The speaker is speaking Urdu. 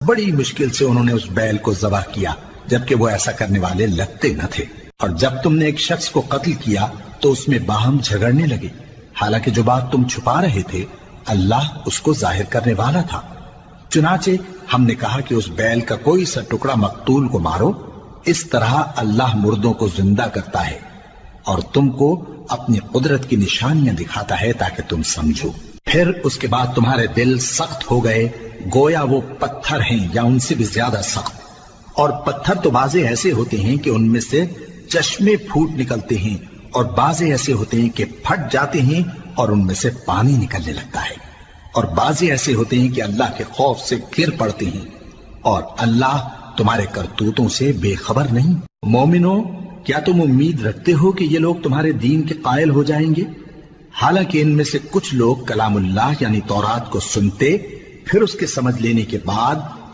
بڑی مشکل سے انہوں نے اس بیل کو ذبح کیا، جبکہ وہ ایسا کرنے والے لگتے نہ تھے۔ اور جب تم نے ایک شخص کو قتل کیا تو اس میں باہم جھگڑنے لگے، حالانکہ جو بات تم چھپا رہے تھے اللہ اس کو ظاہر کرنے والا تھا۔ چنانچہ ہم نے کہا کہ اس بیل کا کوئی سا ٹکڑا مقتول کو مارو، اس طرح اللہ مردوں کو زندہ کرتا ہے اور تم کو اپنی قدرت کی نشانیاں دکھاتا ہے تاکہ تم سمجھو۔ پھر اس کے بعد تمہارے دل سخت ہو گئے، گویا وہ پتھر ہیں یا ان سے بھی زیادہ سخت۔ اور پتھر تو بعضے ایسے ہوتے ہیں کہ ان میں سے چشمے پھوٹ نکلتے ہیں، اور بعضے ایسے ہوتے ہیں کہ پھٹ جاتے ہیں اور ان میں سے پانی نکلنے لگتا ہے، اور بعضے ایسے ہوتے ہیں کہ اللہ کے خوف سے گر پڑتے ہیں، اور اللہ تمہارے کرتوتوں سے بے خبر نہیں۔ مومنو، کیا تم امید رکھتے ہو کہ یہ لوگ تمہارے دین کے قائل ہو جائیں گے؟ حالانکہ ان میں سے کچھ لوگ کلام اللہ یعنی تورات کو سنتے، پھر اس کے سمجھ لینے کے بعد